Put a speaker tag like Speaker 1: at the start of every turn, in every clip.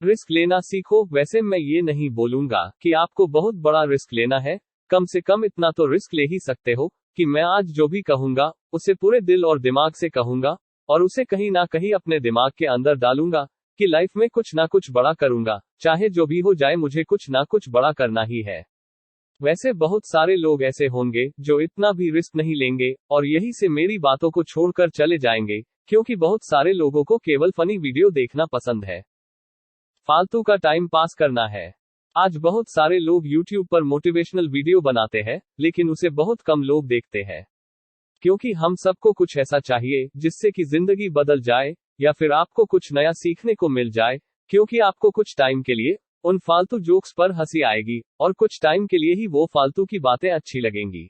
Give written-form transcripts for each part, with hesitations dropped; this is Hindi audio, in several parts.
Speaker 1: रिस्क लेना सीखो। वैसे मैं ये नहीं बोलूंगा कि आपको बहुत बड़ा रिस्क लेना है, कम से कम इतना तो रिस्क ले ही सकते हो कि मैं आज जो भी कहूंगा उसे पूरे दिल और दिमाग से कहूंगा, और उसे कहीं ना कहीं अपने दिमाग के अंदर डालूंगा कि लाइफ में कुछ ना कुछ बड़ा करूंगा, चाहे जो भी हो जाए मुझे कुछ ना कुछ बड़ा करना ही है। वैसे बहुत सारे लोग ऐसे होंगे जो इतना भी रिस्क नहीं लेंगे और यही से मेरी बातों को छोड़कर चले जाएंगे, क्योंकि बहुत सारे लोगों को केवल फनी वीडियो देखना पसंद है, फालतू का टाइम पास करना है। आज बहुत सारे लोग YouTube पर मोटिवेशनल वीडियो बनाते हैं, लेकिन उसे बहुत कम लोग देखते हैं, क्योंकि हम सबको कुछ ऐसा चाहिए जिससे कि जिंदगी बदल जाए, या फिर आपको कुछ नया सीखने को मिल जाए, क्योंकि आपको कुछ टाइम के लिए उन फालतू जोक्स पर हंसी आएगी और कुछ टाइम के लिए ही वो फालतू की बातें अच्छी लगेंगी।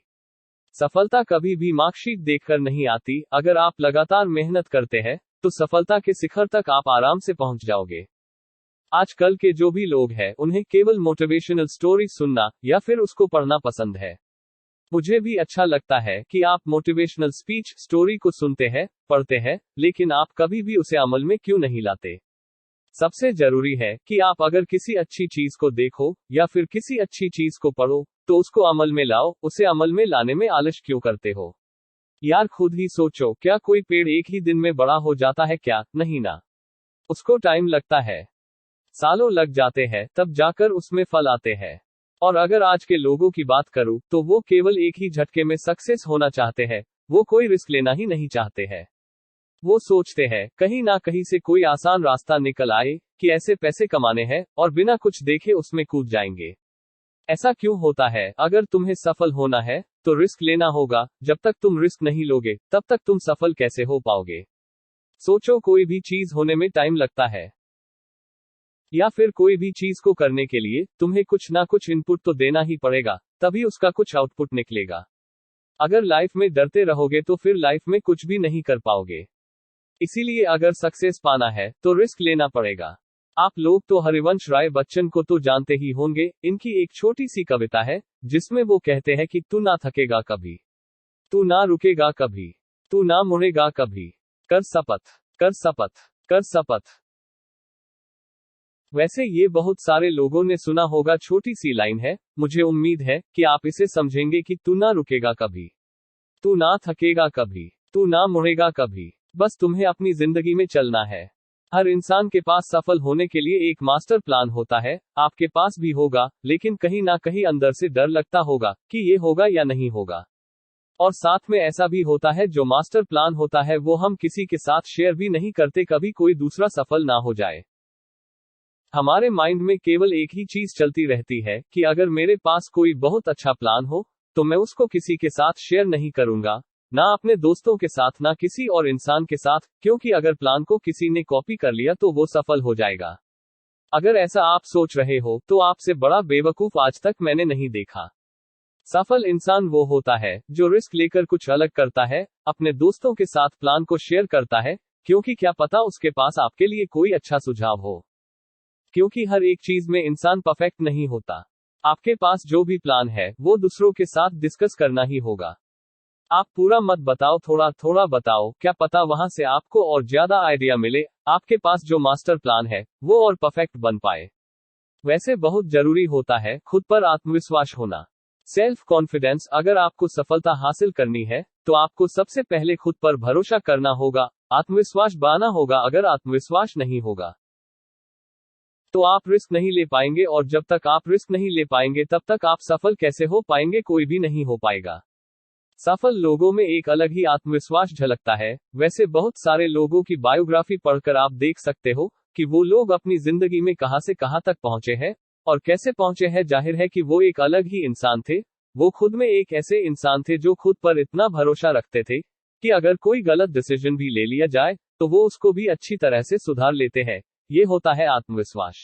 Speaker 1: सफलता कभी भी मार्कशीट देखकर नहीं आती, अगर आप लगातार मेहनत करते हैं तो सफलता के शिखर तक आप आराम से पहुंच जाओगे। आजकल के जो भी लोग हैं उन्हें केवल मोटिवेशनल स्टोरी सुनना या फिर उसको पढ़ना पसंद है। मुझे भी अच्छा लगता है कि आप मोटिवेशनल स्पीच स्टोरी को सुनते हैं, पढ़ते हैं, लेकिन आप कभी भी उसे अमल में क्यों नहीं लाते? सबसे जरूरी है कि आप अगर किसी अच्छी चीज को देखो या फिर किसी अच्छी चीज को पढ़ो तो उसको अमल में लाओ, उसे अमल में लाने में आलस क्यों करते हो? यार खुद ही सोचो, क्या कोई पेड़ एक ही दिन में बड़ा हो जाता है क्या? नहीं ना। उसको टाइम लगता है, सालों लग जाते हैं, तब जाकर उसमें फल आते हैं। और अगर आज के लोगों की बात करूं तो वो केवल एक ही झटके में सक्सेस होना चाहते हैं, वो कोई रिस्क लेना ही नहीं चाहते हैं। वो सोचते हैं कहीं ना कहीं से कोई आसान रास्ता निकल आए कि ऐसे पैसे कमाने हैं, और बिना कुछ देखे उसमें कूद जाएंगे। ऐसा क्यों होता है? अगर तुम्हें सफल होना है तो रिस्क लेना होगा, जब तक तुम रिस्क नहीं लोगे तब तक तुम सफल कैसे हो पाओगे? सोचो, कोई भी चीज होने में टाइम लगता है, या फिर कोई भी चीज को करने के लिए तुम्हें कुछ ना कुछ इनपुट तो देना ही पड़ेगा, तभी उसका कुछ आउटपुट निकलेगा। अगर लाइफ में डरते रहोगे तो फिर लाइफ में कुछ भी नहीं कर पाओगे। इसीलिए अगर सक्सेस पाना है तो रिस्क लेना पड़ेगा। आप लोग तो हरिवंश राय बच्चन को तो जानते ही होंगे, इनकी एक छोटी सी कविता है जिसमें वो कहते हैं कि तू ना थकेगा कभी, तू ना रुकेगा कभी, तू ना मुड़ेगा कभी, कर शपथ, कर शपथ, कर शपथ। वैसे ये बहुत सारे लोगों ने सुना होगा, छोटी सी लाइन है, मुझे उम्मीद है कि आप इसे समझेंगे कि तू ना रुकेगा कभी, तू ना थकेगा कभी, तू ना मुड़ेगा कभी, बस तुम्हें अपनी जिंदगी में चलना है। हर इंसान के पास सफल होने के लिए एक मास्टर प्लान होता है, आपके पास भी होगा, लेकिन कहीं ना कहीं अंदर से डर लगता होगा कि ये होगा या नहीं होगा। और साथ में ऐसा भी होता है, जो मास्टर प्लान होता है वो हम किसी के साथ शेयर भी नहीं करते, कभी कोई दूसरा सफल ना हो जाए। हमारे माइंड में केवल एक ही चीज चलती रहती है कि अगर मेरे पास कोई बहुत अच्छा प्लान हो तो मैं उसको किसी के साथ शेयर नहीं करूंगा, ना अपने दोस्तों के साथ, ना किसी और इंसान के साथ, क्योंकि अगर प्लान को किसी ने कॉपी कर लिया तो वो सफल हो जाएगा। अगर ऐसा आप सोच रहे हो तो आपसे बड़ा बेवकूफ आज तक मैंने नहीं देखा। सफल इंसान वो होता है जो रिस्क लेकर कुछ अलग करता है, अपने दोस्तों के साथ प्लान को शेयर करता है, क्योंकि क्या पता उसके पास आपके लिए कोई अच्छा सुझाव हो। क्योंकि हर एक चीज में इंसान परफेक्ट नहीं होता। आपके पास जो भी प्लान है वो दूसरों के साथ डिस्कस करना ही होगा। आप पूरा मत बताओ, थोड़ा थोड़ा बताओ, क्या पता वहां से आपको और ज्यादा आइडिया मिले, आपके पास जो मास्टर प्लान है वो और परफेक्ट बन पाए। वैसे बहुत जरूरी होता है खुद पर आत्मविश्वास होना, सेल्फ कॉन्फिडेंस। अगर आपको सफलता हासिल करनी है तो आपको सबसे पहले खुद पर भरोसा करना होगा, आत्मविश्वास बढ़ाना होगा। अगर आत्मविश्वास नहीं होगा तो आप रिस्क नहीं ले पाएंगे, और जब तक आप रिस्क नहीं ले पाएंगे तब तक आप सफल कैसे हो पाएंगे? कोई भी नहीं हो पाएगा। सफल लोगों में एक अलग ही आत्मविश्वास झलकता है। वैसे बहुत सारे लोगों की बायोग्राफी पढ़कर आप देख सकते हो कि वो लोग अपनी जिंदगी में कहां से कहां तक पहुंचे हैं और कैसे पहुंचे हैं। जाहिर है कि वो एक अलग ही इंसान थे। वो खुद में एक ऐसे इंसान थे जो खुद पर इतना भरोसा रखते थे कि अगर कोई गलत डिसीजन भी ले लिया जाए तो वो उसको भी अच्छी तरह से सुधार लेते हैं। ये होता है आत्मविश्वास।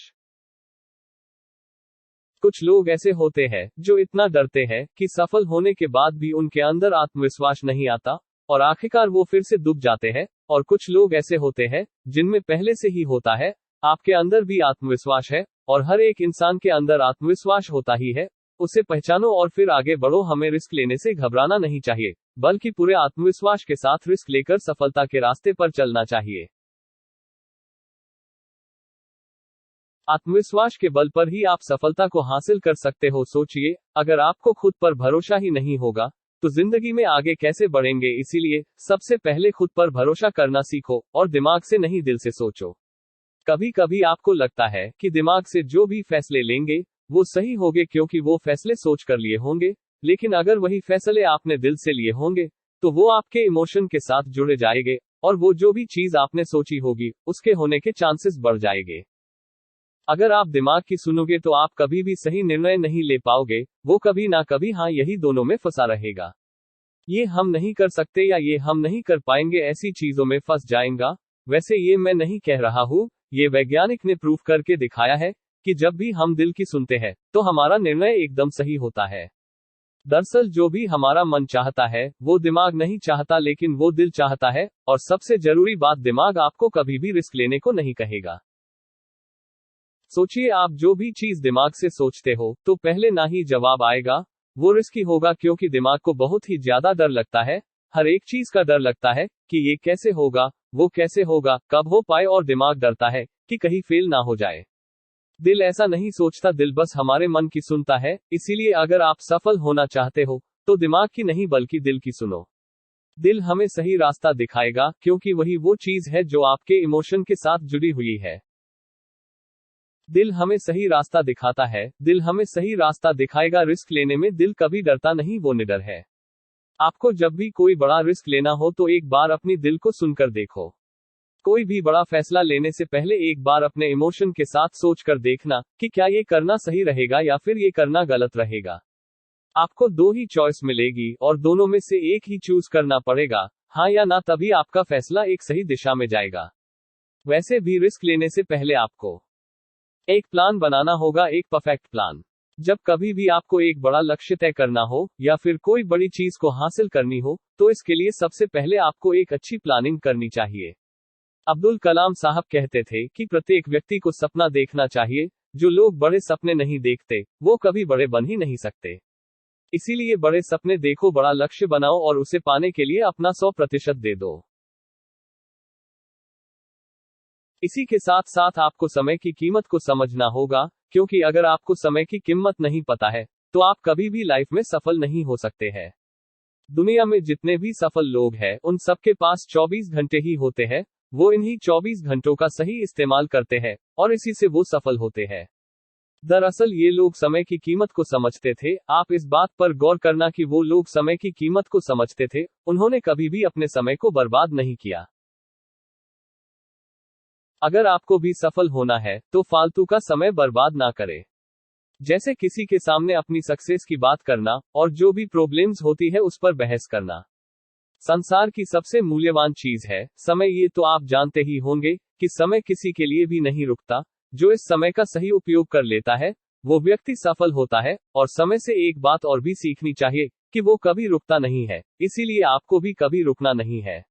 Speaker 1: कुछ लोग ऐसे होते हैं जो इतना डरते हैं कि सफल होने के बाद भी उनके अंदर आत्मविश्वास नहीं आता, और आखिरकार वो फिर से डूब जाते हैं। और कुछ लोग ऐसे होते हैं जिनमें पहले से ही होता है। आपके अंदर भी आत्मविश्वास है, और हर एक इंसान के अंदर आत्मविश्वास होता ही है। उसे पहचानो और फिर आगे बढ़ो। हमें रिस्क लेने से घबराना नहीं चाहिए, बल्कि पूरे आत्मविश्वास के साथ रिस्क लेकर सफलता के रास्ते पर चलना चाहिए। आत्मविश्वास के बल पर ही आप सफलता को हासिल कर सकते हो। सोचिए, अगर आपको खुद पर भरोसा ही नहीं होगा तो जिंदगी में आगे कैसे बढ़ेंगे। इसीलिए सबसे पहले खुद पर भरोसा करना सीखो और दिमाग से नहीं दिल से सोचो। कभी कभी आपको लगता है कि दिमाग से जो भी फैसले लेंगे वो सही होंगे क्योंकि वो फैसले सोच कर लिए होंगे, लेकिन अगर वही फैसले आपने दिल से लिए होंगे तो वो आपके इमोशन के साथ जुड़े जाएंगे और वो जो भी चीज आपने सोची होगी उसके होने के चांसेस बढ़ जाएंगे। अगर आप दिमाग की सुनोगे तो आप कभी भी सही निर्णय नहीं ले पाओगे, वो कभी ना कभी हाँ यही दोनों में फंसा रहेगा। ये हम नहीं कर सकते या ये हम नहीं कर पाएंगे ऐसी चीजों में फंस जाएगा। वैसे ये मैं नहीं कह रहा हूँ, ये वैज्ञानिक ने प्रूफ करके दिखाया है कि जब भी हम दिल की सुनते हैं तो हमारा निर्णय एकदम सही होता है। दरअसल जो भी हमारा मन चाहता है वो दिमाग नहीं चाहता, लेकिन वो दिल चाहता है। और सबसे जरूरी बात, दिमाग आपको कभी भी रिस्क लेने को नहीं कहेगा। सोचिए, आप जो भी चीज दिमाग से सोचते हो तो पहले ना ही जवाब आएगा, वो रिस्की होगा क्योंकि दिमाग को बहुत ही ज्यादा डर लगता है। हर एक चीज का डर लगता है कि ये कैसे होगा, वो कैसे होगा, कब हो पाए, और दिमाग डरता है कि कहीं फेल ना हो जाए। दिल ऐसा नहीं सोचता, दिल बस हमारे मन की सुनता है। इसीलिए अगर आप सफल होना चाहते हो तो दिमाग की नहीं बल्कि दिल की सुनो। दिल हमें सही रास्ता दिखाएगा क्योंकि वही वो चीज है जो आपके इमोशन के साथ जुड़ी हुई है। दिल हमें सही रास्ता दिखाता है, दिल हमें सही रास्ता दिखाएगा। रिस्क लेने में दिल कभी डरता नहीं, वो निडर है। आपको जब भी कोई बड़ा रिस्क लेना हो तो एक बार अपनी दिल को सुनकर देखो। कोई भी बड़ा फैसला लेने से पहले एक बार अपने इमोशन के साथ सोच कर देखना कि क्या ये करना सही रहेगा या फिर ये करना गलत रहेगा। आपको दो ही चॉइस मिलेगी और दोनों में से एक ही चूज करना पड़ेगा, हाँ या ना, तभी आपका फैसला एक सही दिशा में जाएगा। वैसे भी रिस्क लेने से पहले आपको एक प्लान बनाना होगा, एक परफेक्ट प्लान। जब कभी भी आपको एक बड़ा लक्ष्य तय करना हो या फिर कोई बड़ी चीज को हासिल करनी हो तो इसके लिए सबसे पहले आपको एक अच्छी प्लानिंग करनी चाहिए। अब्दुल कलाम साहब कहते थे कि प्रत्येक व्यक्ति को सपना देखना चाहिए। जो लोग बड़े सपने नहीं देखते वो कभी बड़े बन ही नहीं सकते। इसीलिए बड़े सपने देखो, बड़ा लक्ष्य बनाओ और उसे पाने के लिए अपना 100% दे दो। इसी के साथ साथ आपको समय की कीमत को समझना होगा, क्योंकि अगर आपको समय की कीमत नहीं पता है तो आप कभी भी लाइफ में सफल नहीं हो सकते हैं। दुनिया में जितने भी सफल लोग हैं उन सबके पास 24 घंटे ही होते हैं। वो इन्हीं 24 घंटों का सही इस्तेमाल करते हैं और इसी से वो सफल होते हैं। दरअसल ये लोग समय की कीमत को समझते थे। आप इस बात पर गौर करना कि वो लोग समय की कीमत को समझते थे, उन्होंने कभी भी अपने समय को बर्बाद नहीं किया। अगर आपको भी सफल होना है तो फालतू का समय बर्बाद ना करें। जैसे किसी के सामने अपनी सक्सेस की बात करना और जो भी प्रॉब्लम्स होती है उस पर बहस करना। संसार की सबसे मूल्यवान चीज है समय। ये तो आप जानते ही होंगे कि समय किसी के लिए भी नहीं रुकता। जो इस समय का सही उपयोग कर लेता है वो व्यक्ति सफल होता है। और समय से एक बात और भी सीखनी चाहिए कि वो कभी रुकता नहीं है, इसीलिए आपको भी कभी रुकना नहीं है।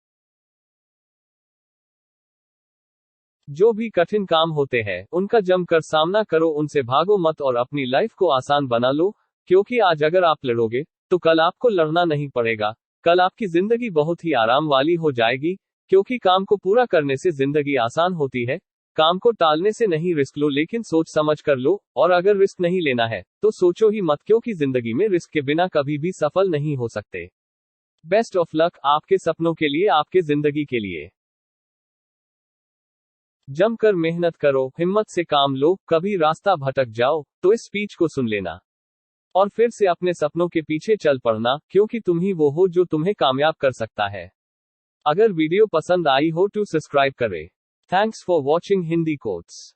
Speaker 1: जो भी कठिन काम होते हैं उनका जमकर सामना करो, उनसे भागो मत और अपनी लाइफ को आसान बना लो। क्योंकि आज अगर आप लड़ोगे तो कल आपको लड़ना नहीं पड़ेगा। कल आपकी जिंदगी बहुत ही आराम वाली हो जाएगी। क्योंकि काम को पूरा करने से जिंदगी आसान होती है। काम को टालने से नहीं, रिस्क लो, लेकिन सोच समझ कर लो। और अगर रिस्क नहीं लेना है तो सोचो ही मत, क्योंकि जिंदगी में रिस्क के बिना कभी भी सफल नहीं हो सकते। बेस्ट ऑफ लक आपके सपनों के लिए, आपके जिंदगी के लिए। जमकर मेहनत करो, हिम्मत से काम लो। कभी रास्ता भटक जाओ तो इस स्पीच को सुन लेना और फिर से अपने सपनों के पीछे चल पड़ना, क्योंकि तुम ही वो हो जो तुम्हें कामयाब कर सकता है। अगर वीडियो पसंद आई हो तो सब्सक्राइब करें। Thanks for watching Hindi quotes.